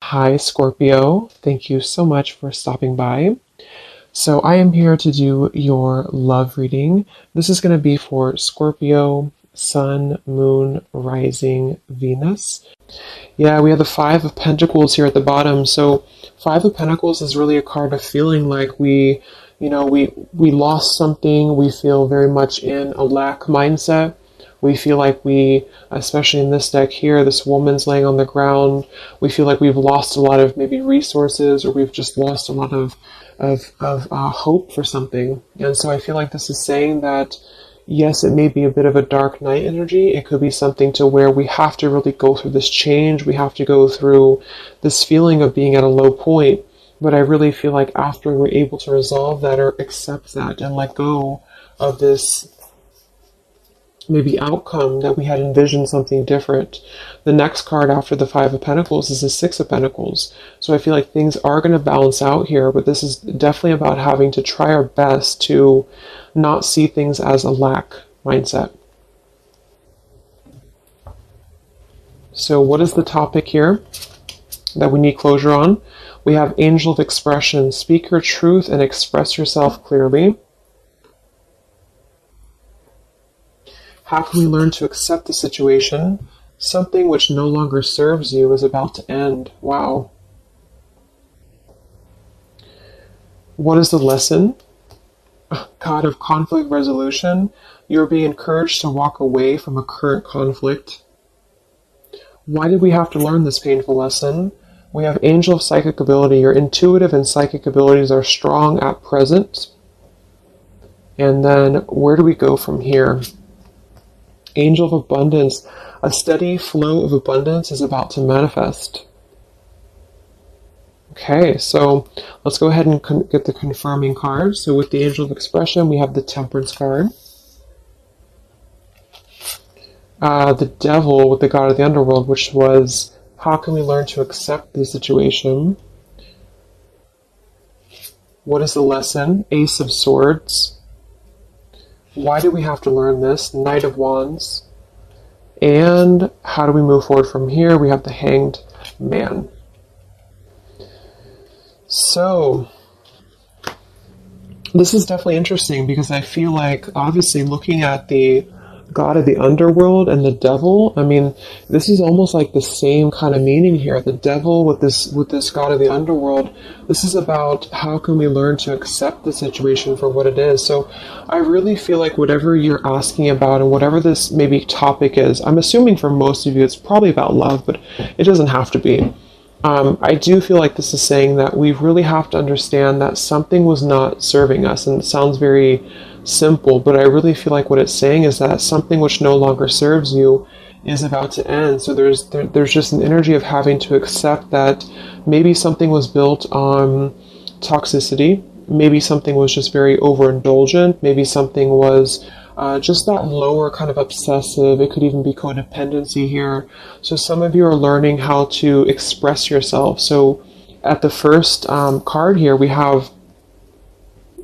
Hi, Scorpio. Thank you so much for stopping by. So, I am here to do your love reading. This is going to be for Scorpio, Sun, Moon, Rising, Venus. Yeah, we have the Five of Pentacles here at the bottom. So, Five of Pentacles is really a card of feeling like we lost something. We feel very much in a lack mindset. We feel like especially in this deck here, this woman's laying on the ground. We feel like we've lost a lot of maybe resources, or we've just lost a lot of hope for something. And so I feel like this is saying that, yes, it may be a bit of a dark night energy. It could be something to where we have to really go through this change. We have to go through this feeling of being at a low point. But I really feel like after we're able to resolve that or accept that and let go of this maybe outcome that we had envisioned something different. The next card after the Five of Pentacles is the Six of Pentacles. So I feel like things are going to balance out here, but this is definitely about having to try our best to not see things as a lack mindset. So what is the topic here that we need closure on? We have Angel of Expression. Speak your truth and express yourself clearly. How can we learn to accept the situation? Something which no longer serves you is about to end. Wow. What is the lesson? God of conflict resolution. You're being encouraged to walk away from a current conflict. Why did we have to learn this painful lesson? We have Angel of Psychic Ability. Your intuitive and psychic abilities are strong at present. And then where do we go from here? Angel of Abundance. A steady flow of abundance is about to manifest. Okay, so let's go ahead and get the confirming card. So with the Angel of Expression, we have the Temperance card. The Devil with the God of the Underworld, which was, how can we learn to accept the situation? What is the lesson? Ace of Swords. Why do we have to learn this? Knight of Wands. And how do we move forward from here? We have the Hanged Man. So, this is definitely interesting because I feel like, obviously, looking at the God of the Underworld and the Devil, I mean, this is almost like the same kind of meaning here. The Devil with this God of the Underworld, this is about how can we learn to accept the situation for what it is. So I really feel like whatever you're asking about and whatever this maybe topic is, I'm assuming for most of you it's probably about love, but it doesn't have to be. I do feel like this is saying that we really have to understand that something was not serving us, and it sounds very simple, but I really feel like what it's saying is that something which no longer serves you is about to end. So there's just an energy of having to accept that maybe something was built on toxicity, maybe something was just very overindulgent, maybe something was just that lower kind of obsessive. It could even be codependency here. So some of you are learning how to express yourself. So at the first card here, we have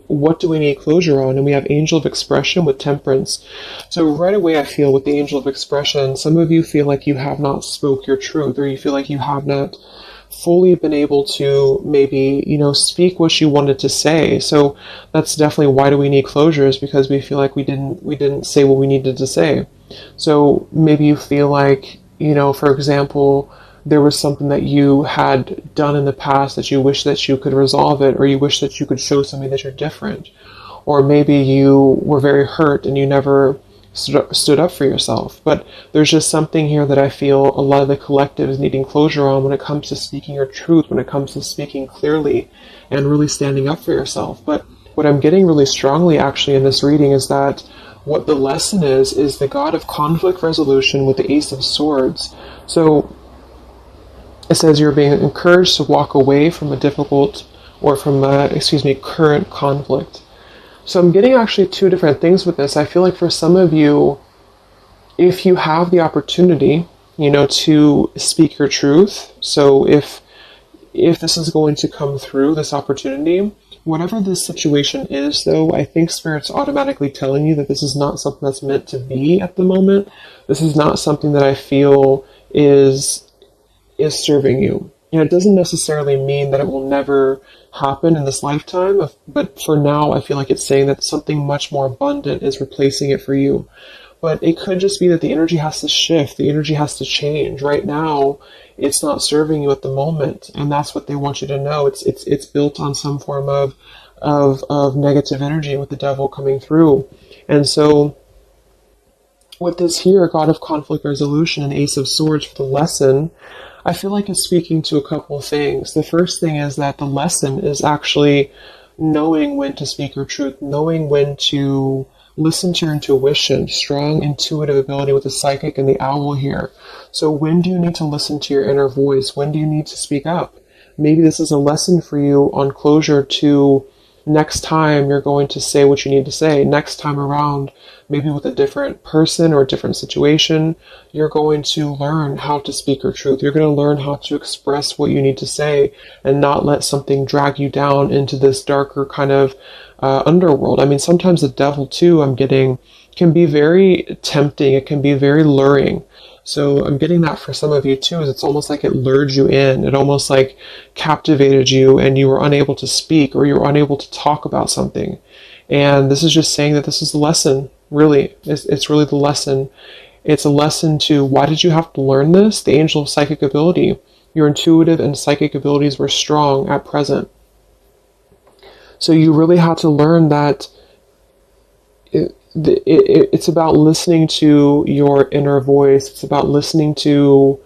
what do we need closure on? And we have Angel of Expression with Temperance. So right away I feel with the Angel of Expression, some of you feel like you have not spoke your truth, or you feel like you have not fully been able to maybe, speak what you wanted to say. So that's definitely why do we need closures, because we feel like we didn't say what we needed to say. So maybe you feel like, for example, there was something that you had done in the past that you wish that you could resolve it, or you wish that you could show somebody that you're different. Or maybe you were very hurt and you never stood up for yourself. But there's just something here that I feel a lot of the collective is needing closure on when it comes to speaking your truth, when it comes to speaking clearly and really standing up for yourself. But what I'm getting really strongly actually in this reading is that what the lesson is the God of conflict resolution with the Ace of Swords. So it says you're being encouraged to walk away from a difficult, or from current conflict. So I'm getting actually two different things with this. I feel like for some of you, if you have the opportunity, to speak your truth. So if this is going to come through, this opportunity, whatever this situation is, though, I think Spirit's automatically telling you that this is not something that's meant to be at the moment. This is not something that I feel is serving you. And it doesn't necessarily mean that it will never happen in this lifetime, but for now, I feel like it's saying that something much more abundant is replacing it for you. But it could just be that the energy has to shift, the energy has to change. Right now, it's not serving you at the moment, and that's what they want you to know. It's built on some form of negative energy with the devil coming through. And so with this here, God of Conflict Resolution and Ace of Swords for the lesson, I feel like it's speaking to a couple of things. The first thing is that the lesson is actually knowing when to speak your truth, knowing when to listen to your intuition, strong intuitive ability with the psychic and the owl here. So when do you need to listen to your inner voice? When do you need to speak up? Maybe this is a lesson for you on closure to next time you're going to say what you need to say. Next time around, maybe with a different person or a different situation, you're going to learn how to speak your truth. You're going to learn how to express what you need to say and not let something drag you down into this darker kind of underworld. I mean, sometimes the devil too, I'm getting, can be very tempting. It can be very luring. So I'm getting that for some of you too, is it's almost like it lured you in. It almost like captivated you and you were unable to speak or you were unable to talk about something. And this is just saying that this is the lesson, really. It's really the lesson. It's a lesson to why did you have to learn this? The angel of psychic ability. Your intuitive and psychic abilities were strong at present. So you really had to learn that it's about listening to your inner voice. It's about listening to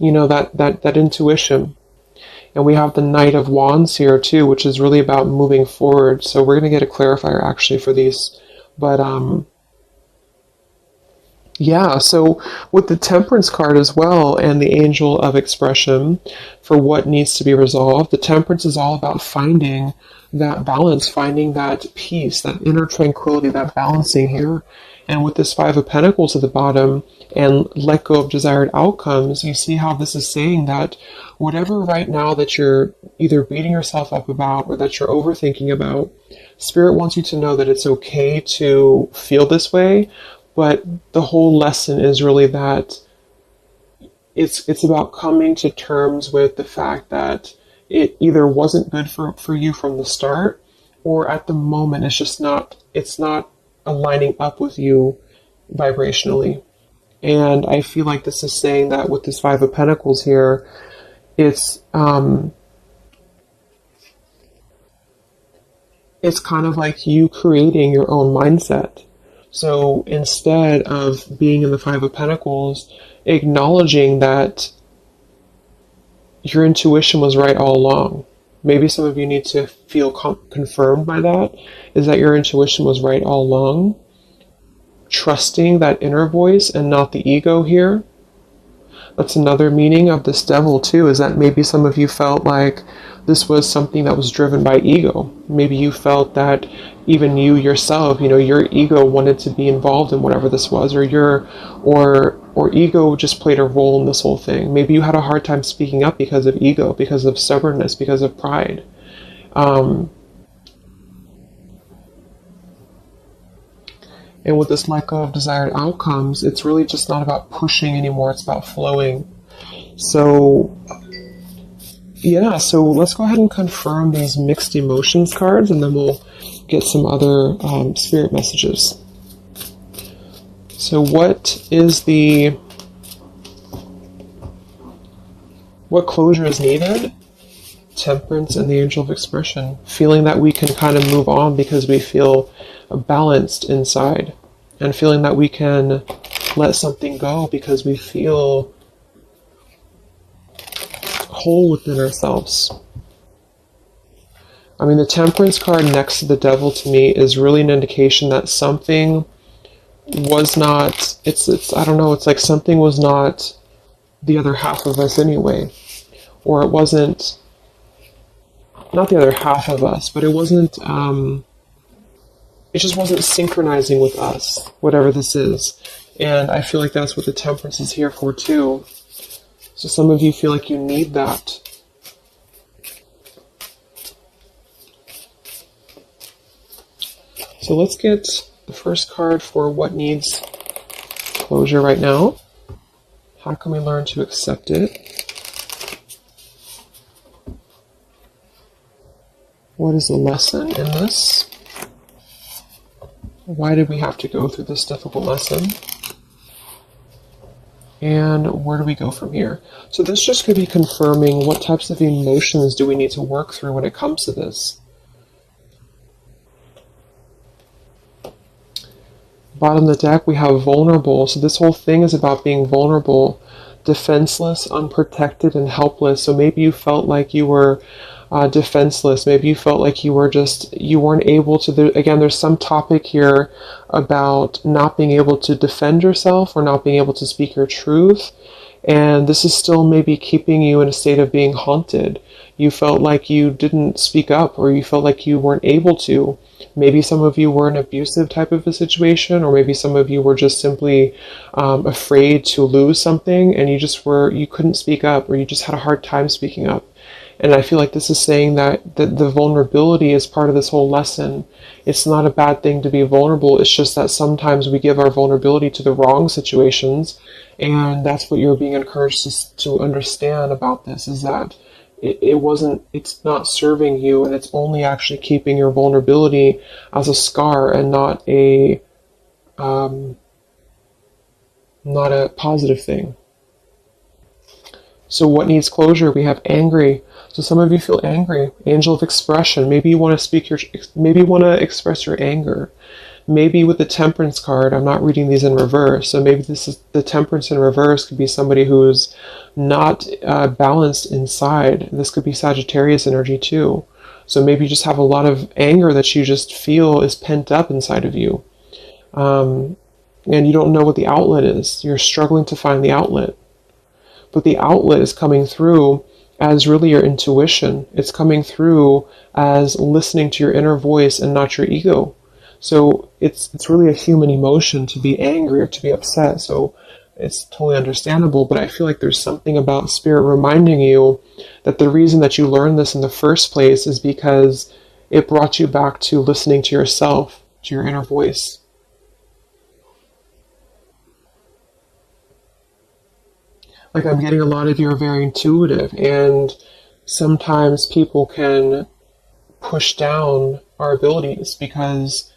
that intuition. And we have the Knight of Wands here too, which is really about moving forward. So we're going to get a clarifier actually for these. But yeah, so with the Temperance card as well and the Angel of Expression for what needs to be resolved, the Temperance is all about finding that balance, finding that peace, that inner tranquility, that balancing here. And with this Five of Pentacles at the bottom and let go of desired outcomes, you see how this is saying that whatever right now that you're either beating yourself up about or that you're overthinking about, Spirit wants you to know that it's okay to feel this way. But the whole lesson is really that it's about coming to terms with the fact that it either wasn't good for you from the start, or at the moment it's not aligning up with you vibrationally. And I feel like this is saying that with this Five of Pentacles here, it's kind of like you creating your own mindset. So instead of being in the Five of Pentacles, acknowledging that your intuition was right all along. Maybe some of you need to feel confirmed by that, is that your intuition was right all along. Trusting that inner voice and not the ego here. That's another meaning of this devil too, is that maybe some of you felt like this was something that was driven by ego. Maybe you felt that even you yourself, your ego wanted to be involved in whatever this was, or ego just played a role in this whole thing. Maybe you had a hard time speaking up because of ego, because of stubbornness, because of pride. And with this let go of desired outcomes, it's really just not about pushing anymore, it's about flowing. So yeah, so let's go ahead and confirm these mixed emotions cards, and then we'll get some other spirit messages. So what closure is needed? Temperance and the Angel of Expression. Feeling that we can kind of move on because we feel balanced inside. And feeling that we can let something go because we feel whole within ourselves. I mean, the Temperance card next to the Devil to me is really an indication that something was not, I don't know, it's like something was not the other half of us anyway. Or it wasn't, not the other half of us, but it wasn't, it just wasn't synchronizing with us, whatever this is. And I feel like that's what the Temperance is here for too. So some of you feel like you need that. So let's get the first card for what needs closure right now? How can we learn to accept it? What is the lesson in this? Why did we have to go through this difficult lesson? And where do we go from here? So this just could be confirming what types of emotions do we need to work through when it comes to this. Bottom of the deck, we have vulnerable. So this whole thing is about being vulnerable, defenseless, unprotected, and helpless. So maybe you felt like you were defenseless. Maybe you felt like you weren't able to. Again, there's some topic here about not being able to defend yourself or not being able to speak your truth. And this is still maybe keeping you in a state of being haunted. You felt like you didn't speak up, or you felt like you weren't able to. Maybe some of you were in an abusive type of a situation, or maybe some of you were just simply afraid to lose something, and you couldn't speak up, or you just had a hard time speaking up. And I feel like this is saying that the vulnerability is part of this whole lesson. It's not a bad thing to be vulnerable. It's just that sometimes we give our vulnerability to the wrong situations. And that's what you're being encouraged to understand about this, is that it's not serving you, and it's only actually keeping your vulnerability as a scar and not a positive thing. So what needs closure? We have angry. So some of you feel angry. Angel of expression. Maybe you want to express your anger. Maybe with the Temperance card, I'm not reading these in reverse, so maybe this is the Temperance in reverse could be somebody who's not balanced inside. This could be Sagittarius energy too. So maybe you just have a lot of anger that you just feel is pent up inside of you. And you don't know what the outlet is. You're struggling to find the outlet. But the outlet is coming through as really your intuition. It's coming through as listening to your inner voice and not your ego. So it's really a human emotion to be angry or to be upset. So it's totally understandable, but I feel like there's something about Spirit reminding you that the reason that you learned this in the first place is because it brought you back to listening to yourself, to your inner voice. Like, I'm getting a lot of you are very intuitive, and sometimes people can push down our abilities because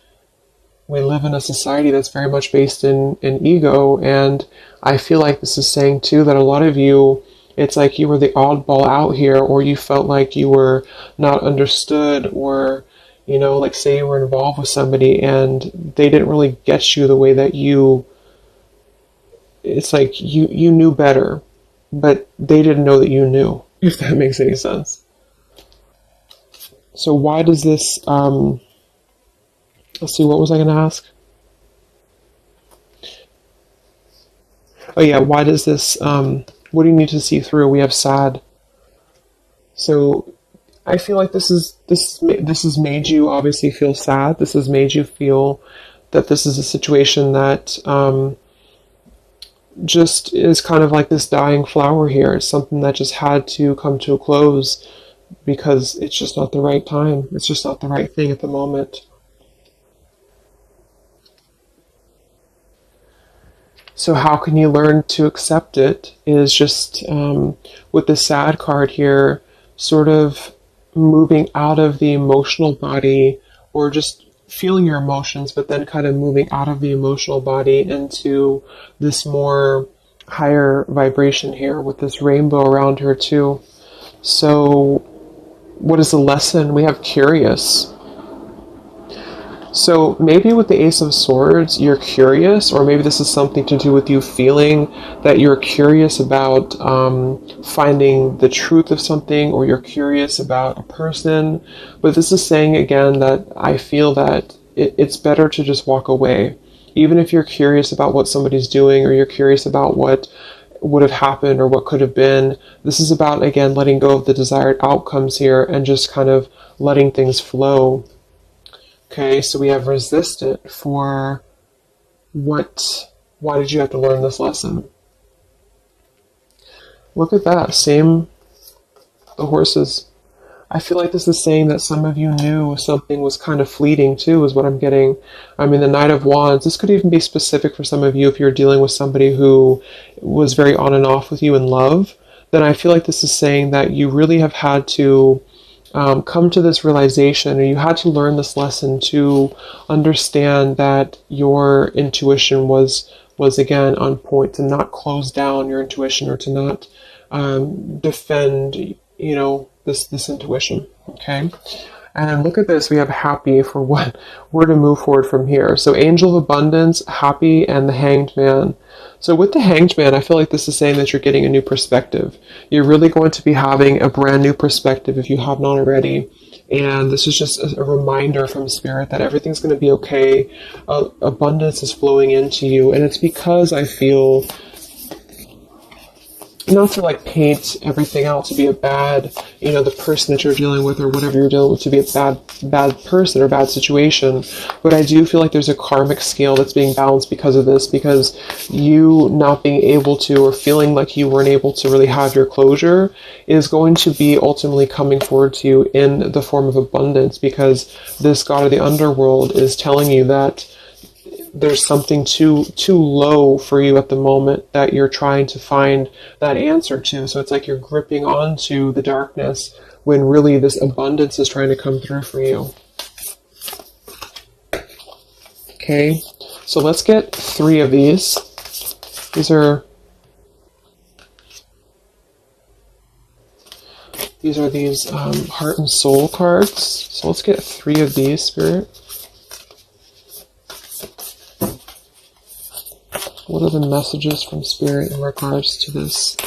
we live in a society that's very much based in ego. And I feel like this is saying too that a lot of you, it's like you were the oddball out here, or you felt like you were not understood, or like say you were involved with somebody and they didn't really get you the way that it's like you knew better, but they didn't know that you knew, if that makes any sense. So why does this, let's see, what was I going to ask? Oh yeah, why does this, what do you need to see through? We have sad. So I feel like this has made you obviously feel sad. This has made you feel that this is a situation that just is kind of like this dying flower here. It's something that just had to come to a close because it's just not the right time. It's just not the right thing at the moment. So how can you learn to accept it is just with the sad card here, sort of moving out of the emotional body, or just feeling your emotions, but then kind of moving out of the emotional body into this more higher vibration here with this rainbow around her too. So what is the lesson? We have curious. So maybe with the Ace of Swords, you're curious, or maybe this is something to do with you feeling that you're curious about finding the truth of something, or you're curious about a person. But this is saying again that I feel that it's better to just walk away. Even if you're curious about what somebody's doing, or you're curious about what would have happened or what could have been, this is about, again, letting go of the desired outcomes here and just kind of letting things flow. Okay, so we have resistant for why did you have to learn this lesson? Look at that, the horses. I feel like this is saying that some of you knew something was kind of fleeting too, is what I'm getting. I mean, the Knight of Wands, this could even be specific for some of you if you're dealing with somebody who was very on and off with you in love. Then I feel like this is saying that you really have had to come to this realization, or you had to learn this lesson to understand that your intuition was again on point, to not close down your intuition, or to not defend, this intuition. Okay. And look at this, we have happy for what we're to move forward from here. So angel of abundance, happy, and the hanged man. So with the hanged man, I feel like this is saying that you're getting a new perspective. You're really going to be having a brand new perspective if you have not already. And this is just a reminder from Spirit that everything's going to be okay. Abundance is flowing into you. And it's because I feel, not to like paint everything out to be a bad, the person that you're dealing with or whatever you're dealing with to be a bad person or bad situation. But I do feel like there's a karmic scale that's being balanced because of this, because you not being able to, or feeling like you weren't able to really have your closure, is going to be ultimately coming forward to you in the form of abundance, because this god of the underworld is telling you that there's something too low for you at the moment that you're trying to find that answer to. So it's like you're gripping onto the darkness when really this abundance is trying to come through for you. Okay, so let's get 3 of these. These are these heart and soul cards. So let's get 3 of these, Spirit. What are the messages from Spirit in regards to this?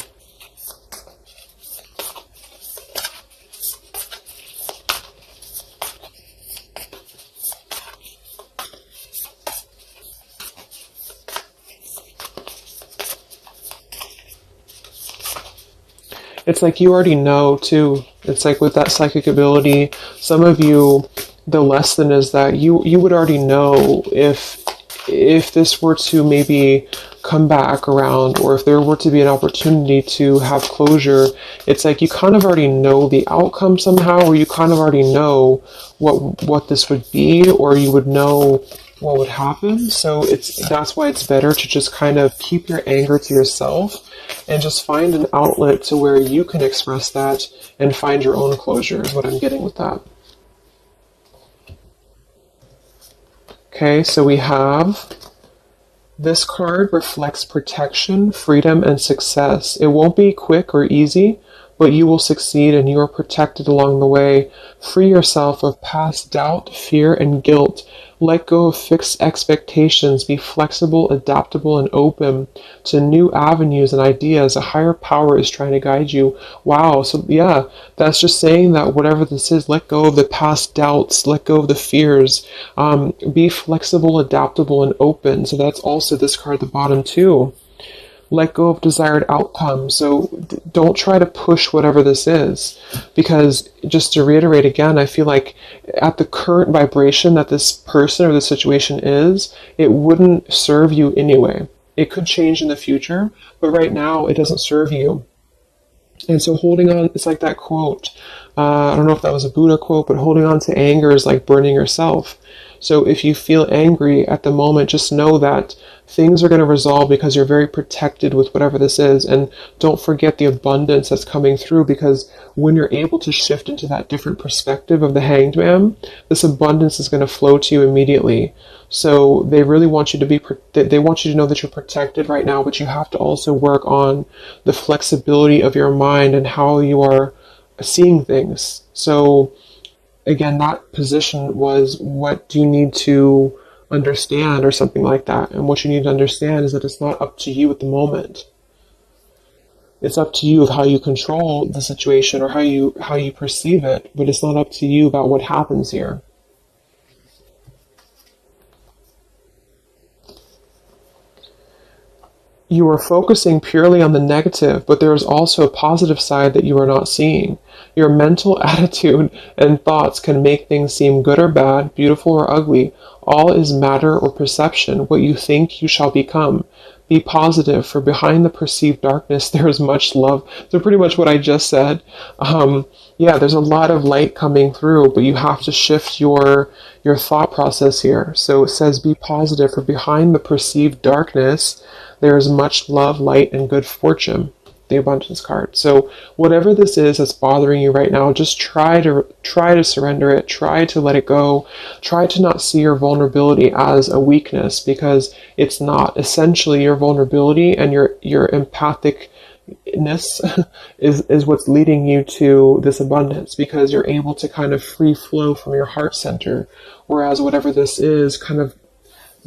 It's like you already know too. It's like with that psychic ability, some of you, the lesson is that you would already know if this were to maybe come back around, or if there were to be an opportunity to have closure. It's like you kind of already know the outcome somehow, or you kind of already know what this would be, or you would know what would happen. So that's why it's better to just kind of keep your anger to yourself and just find an outlet to where you can express that and find your own closure, is what I'm getting with that. Okay, so we have this card reflects protection, freedom, and success. It won't be quick or easy, but you will succeed and you are protected along the way. Free yourself of past doubt, fear, and guilt. Let go of fixed expectations. Be flexible, adaptable, and open to new avenues and ideas. A higher power is trying to guide you. Wow. So yeah, that's just saying that whatever this is, let go of the past doubts, let go of the fears. Be flexible, adaptable, and open. So that's also this card at the bottom too. Let go of desired outcomes. So don't try to push whatever this is, because just to reiterate again, I feel like at the current vibration that this person or the situation is, it wouldn't serve you anyway. It could change in the future, but right now it doesn't serve you. And so holding on, it's like that quote, I don't know if that was a Buddha quote, but holding on to anger is like burning yourself. So if you feel angry at the moment, just know that things are going to resolve because you're very protected with whatever this is. And don't forget the abundance that's coming through, because when you're able to shift into that different perspective of the Hanged Man, this abundance is going to flow to you immediately. So they really want you to they want you to know that you're protected right now, but you have to also work on the flexibility of your mind and how you are seeing things. So again, that position was, what do you need to understand, or something like that. And what you need to understand is that it's not up to you at the moment. It's up to you of how you control the situation or how you perceive it, but it's not up to you about what happens here. You are focusing purely on the negative, but there is also a positive side that you are not seeing. Your mental attitude and thoughts can make things seem good or bad, beautiful or ugly. All is matter or perception. What you think, you shall become. Be positive, for behind the perceived darkness, there is much love. So pretty much what I just said. Yeah, there's a lot of light coming through, but you have to shift your thought process here. So it says, be positive, for behind the perceived darkness, there is much love, light, and good fortune. The abundance card. So whatever this is that's bothering you right now, just try to surrender it, try to let it go, try to not see your vulnerability as a weakness, because it's not. Essentially, your vulnerability and your empathicness is what's leading you to this abundance, because you're able to kind of free flow from your heart center, whereas whatever this is kind of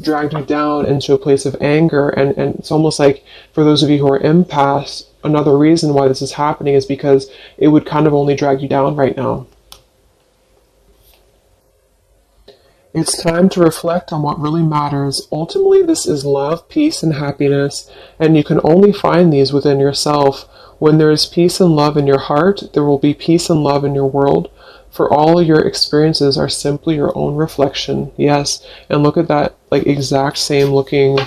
dragged you down into a place of anger. And it's almost like, for those of you who are empaths, another reason why this is happening is because it would kind of only drag you down right now. It's time to reflect on what really matters. Ultimately, this is love, peace, and happiness, and you can only find these within yourself. When there is peace and love in your heart, there will be peace and love in your world. For all your experiences are simply your own reflection. Yes, and look at that, like exact same looking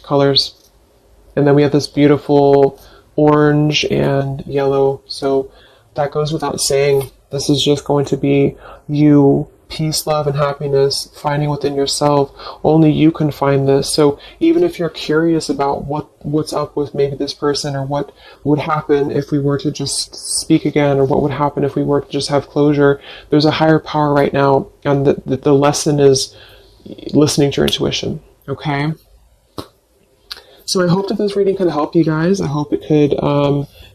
colors. And then we have this beautiful orange and yellow. So that goes without saying. This is just going to be you, peace, love, and happiness, finding within yourself. Only you can find this. So even if you're curious about what's up with maybe this person, or what would happen if we were to just speak again, or what would happen if we were to just have closure, there's a higher power right now. And the lesson is listening to your intuition. Okay? So I hope that this reading could help you guys. I hope it could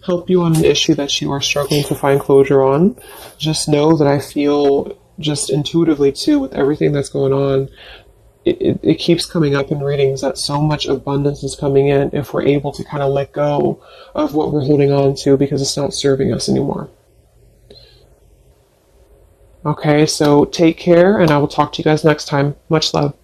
help you on an issue that you are struggling to find closure on. Just know that I feel just intuitively too, with everything that's going on, it keeps coming up in readings that so much abundance is coming in if we're able to kind of let go of what we're holding on to, because it's not serving us anymore. Okay, so take care, and I will talk to you guys next time. Much love.